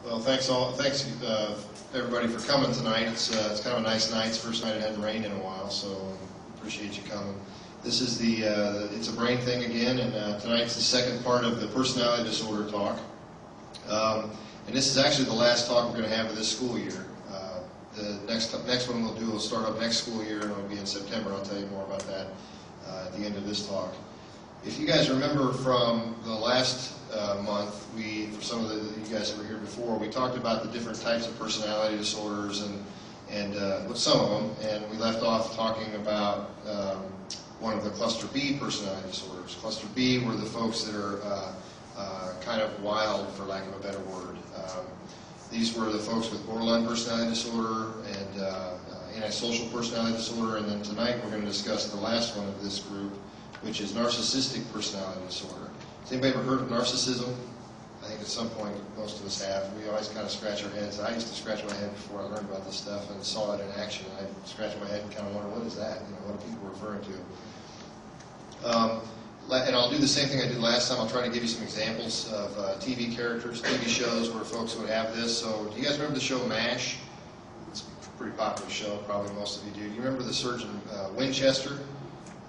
Well, thanks everybody for coming tonight. It's kind of a nice night. It's the first night it hadn't rained in a while, so appreciate you coming. This is it's a brain thing again, and tonight's the second part of the personality disorder talk. And this is actually the last talk we're going to have of this school year. The next one will start up next school year, and it'll be in September. I'll tell you more about that at the end of this talk. If you guys remember from the last month, for some of you guys that were here before, we talked about the different types of personality disorders and with some of them, and we left off talking about one of the cluster B personality disorders. Cluster B were the folks that are kind of wild, for lack of a better word. These were the folks with borderline personality disorder and antisocial personality disorder, and then tonight we're going to discuss the last one of this group, which is narcissistic personality disorder. Has anybody ever heard of narcissism? I think at some point most of us have. We always kind of scratch our heads. I used to scratch my head before I learned about this stuff and saw it in action. I scratched my head and kind of wonder, what is that? What are people referring to? And I'll do the same thing I did last time. I'll try to give you some examples of TV characters, TV shows where folks would have this. So do you guys remember the show MASH? It's a pretty popular show, probably most of you do. Do you remember the surgeon Winchester?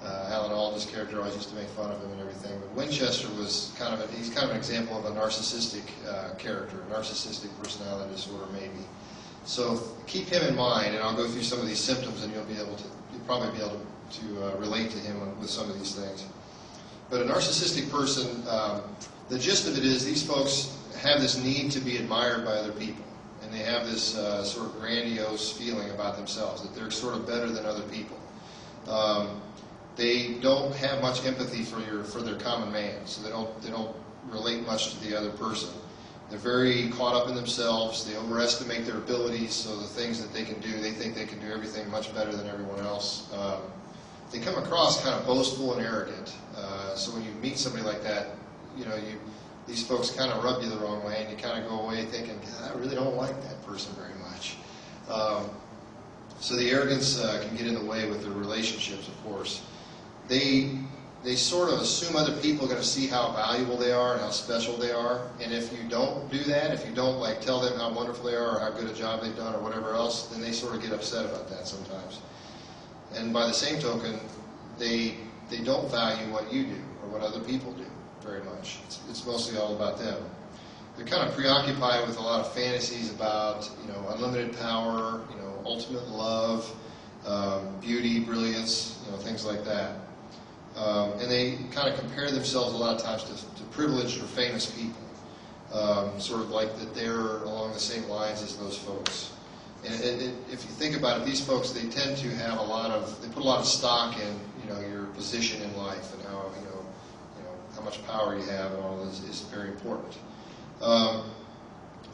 Alan Alda's character always used to make fun of him and everything. But Winchester was he's kind of an example of a narcissistic character, a narcissistic personality disorder maybe. So keep him in mind, and I'll go through some of these symptoms, and you'll probably be able to relate to him with some of these things. But a narcissistic person, the gist of it is these folks have this need to be admired by other people. And they have this sort of grandiose feeling about themselves, that they're sort of better than other people. They don't have much empathy for their common man, so they don't relate much to the other person. They're very caught up in themselves. They overestimate their abilities, so the things that they can do, they think they can do everything much better than everyone else. They come across kind of boastful and arrogant. So when you meet somebody like that, these folks kind of rub you the wrong way, and you kind of go away thinking, God, I really don't like that person very much. So the arrogance can get in the way with their relationships, of course. They sort of assume other people are going to see how valuable they are and how special they are. And if you don't do that, if you don't tell them how wonderful they are or how good a job they've done or whatever else, then they sort of get upset about that sometimes. And by the same token, they don't value what you do or what other people do very much. It's mostly all about them. They're kind of preoccupied with a lot of fantasies about unlimited power, ultimate love, beauty, brilliance, things like that. And they kind of compare themselves a lot of times to privileged or famous people, sort of like that they're along the same lines as those folks. And if you think about it, these folks, they tend to have they put a lot of stock in your position in life and how how much power you have, and all this is very important.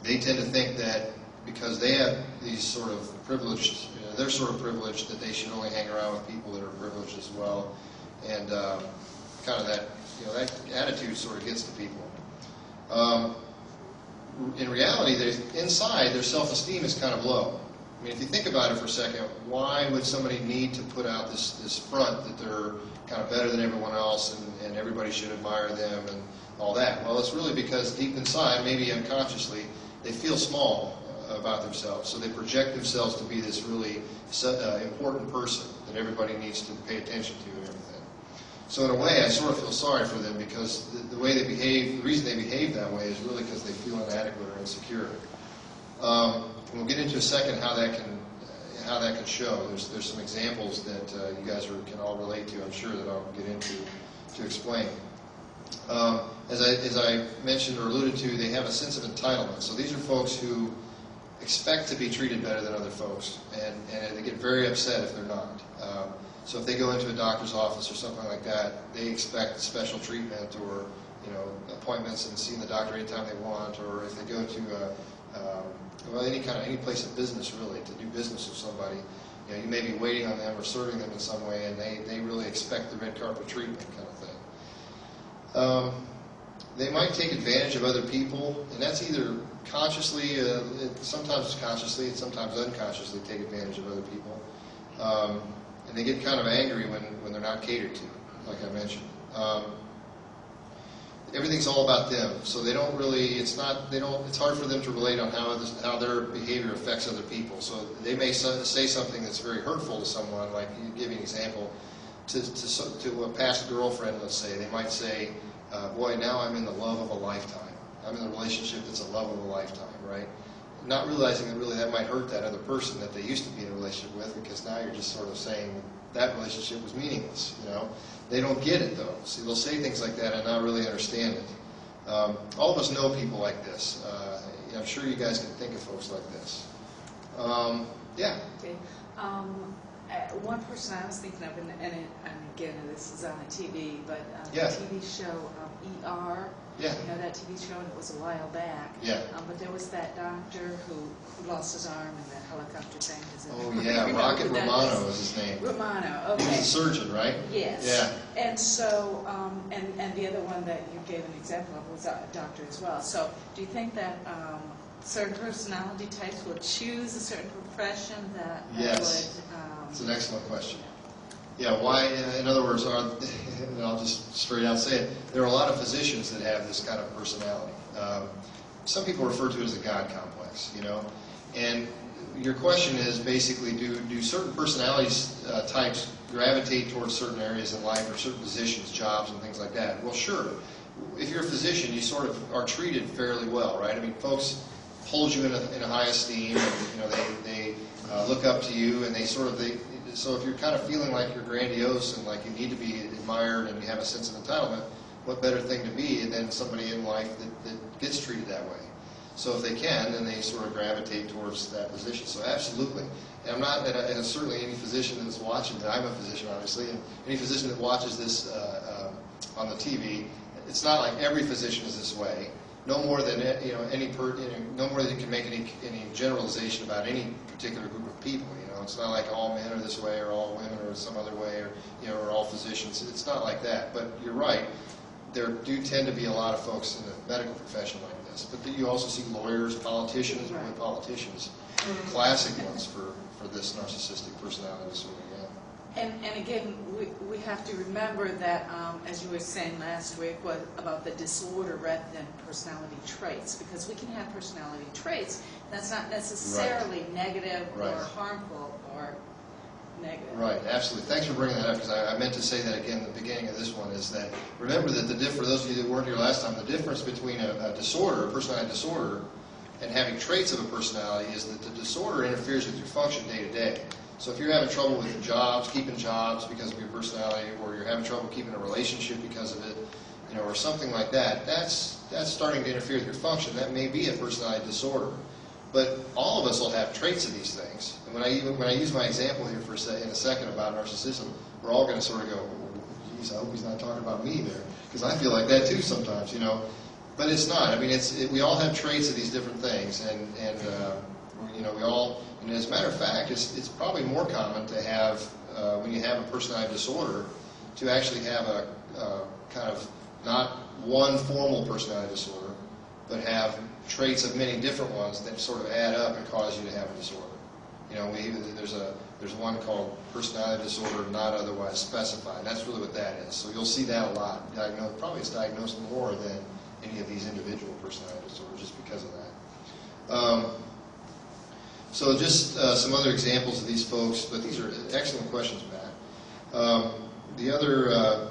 They tend to think that because they have these sort of privileged, they're sort of privileged, that they should only hang around with people that are privileged as well. And kind of that attitude sort of gets to people. In reality, inside, their self-esteem is kind of low. I mean, if you think about it for a second, why would somebody need to put out this front that they're kind of better than everyone else and everybody should admire them and all that? Well, it's really because deep inside, maybe unconsciously, they feel small about themselves. So they project themselves to be this really important person that everybody needs to pay attention to and everything. So in a way, I sort of feel sorry for them, because the way they behave, the reason they behave that way is really because they feel inadequate or insecure. We'll get into a second how that can show. There's some examples that you guys can all relate to, I'm sure, that I'll get into to explain. As I mentioned or alluded to, they have a sense of entitlement. So these are folks who expect to be treated better than other folks, and they get very upset if they're not. So if they go into a doctor's office or something like that, they expect special treatment or appointments and seeing the doctor anytime they want. Or if they go to any place of business, really, to do business with somebody, you may be waiting on them or serving them in some way, and they really expect the red carpet treatment kind of thing. They might take advantage of other people, and that's either consciously, sometimes consciously and sometimes unconsciously take advantage of other people. And they get kind of angry when they're not catered to, like I mentioned. everything's all about them. So they don't really, it's hard for them to relate on how their behavior affects other people. So they may say something that's very hurtful to someone, like you give an example, to a past girlfriend, let's say. They might say, boy, now I'm in the love of a lifetime. I'm in a relationship that's a love of a lifetime, right? Not realizing that really that might hurt that other person that they used to be in a relationship with, because now you're just sort of saying that relationship was meaningless, you know. They don't get it, though. See, they'll say things like that and not really understand it. All of us know people like this. I'm sure you guys can think of folks like this. Yeah. Okay. One person I was thinking of, and again, this is on the TV, but the TV show ER. Yeah. You know that TV show, and it was a while back. Yeah. But there was that doctor who lost his arm in that helicopter thing. Oh yeah, Rocket Romano was his name. Romano. Okay. He was a surgeon, right? Yes. Yeah. And so, and the other one that you gave an example of was a doctor as well. So, do you think that certain personality types will choose a certain profession that yes. would? It's an excellent question. Yeah, why, in other words, and I'll just straight out say it, there are a lot of physicians that have this kind of personality. Some people refer to it as a God complex, you know. And your question is basically, do certain personalities types gravitate towards certain areas in life or certain positions, jobs, and things like that? Well, sure. If you're a physician, you sort of are treated fairly well, right? I mean, folks hold you in a high esteem, and you know they look up to you, and so if you're kind of feeling like you're grandiose and like you need to be admired and you have a sense of entitlement, what better thing to be than somebody in life that gets treated that way? So if they can, then they sort of gravitate towards that position. So absolutely. And I'm not, and certainly any physician that's watching, and I'm a physician obviously, and any physician that watches this on the TV, it's not like every physician is this way. No more than no more than you can make any generalization about any particular group of people. You know, it's not like all men are this way, or all women are some other way, or or all physicians. It's not like that. But you're right. There do tend to be a lot of folks in the medical profession like this. But you also see lawyers, politicians, right. Politicians, classic ones for this narcissistic personality disorder. And again, we have to remember that, as you were saying last week, was about the disorder rather than personality traits, because we can have personality traits that's not necessarily right. negative right. or harmful or negative. Right, absolutely. Thanks for bringing that up, because I meant to say that again at the beginning of this one, is that remember that for those of you that weren't here last time, the difference between a disorder, a personality disorder, and having traits of a personality is that the disorder interferes with your function day to day. So if you're having trouble with your jobs, keeping jobs because of your personality, or you're having trouble keeping a relationship because of it, or something like that, that's starting to interfere with your function. That may be a personality disorder. But all of us will have traits of these things. And when I use my example here in a second about narcissism, we're all going to sort of go, oh, geez, I hope he's not talking about me there, because I feel like that too sometimes, But it's not. I mean, we all have traits of these different things, and we all. And as a matter of fact, it's probably more common to have, when you have a personality disorder, to actually have a kind of not one formal personality disorder, but have traits of many different ones that sort of add up and cause you to have a disorder. There's one called personality disorder not otherwise specified. That's really what that is. So you'll see that a lot. Probably it's diagnosed more than any of these individual personality disorders just because of that. So just some other examples of these folks, but these are excellent questions, Matt. The other,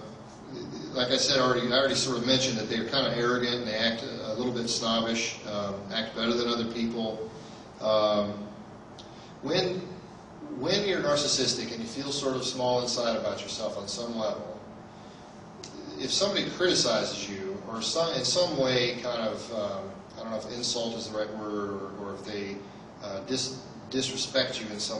like I said already, I already sort of mentioned that they're kind of arrogant and they act a little bit snobbish, act better than other people. When you're narcissistic and you feel sort of small inside about yourself on some level, if somebody criticizes you or in some way kind of, I don't know if insult is the right word, or if they disrespect you in some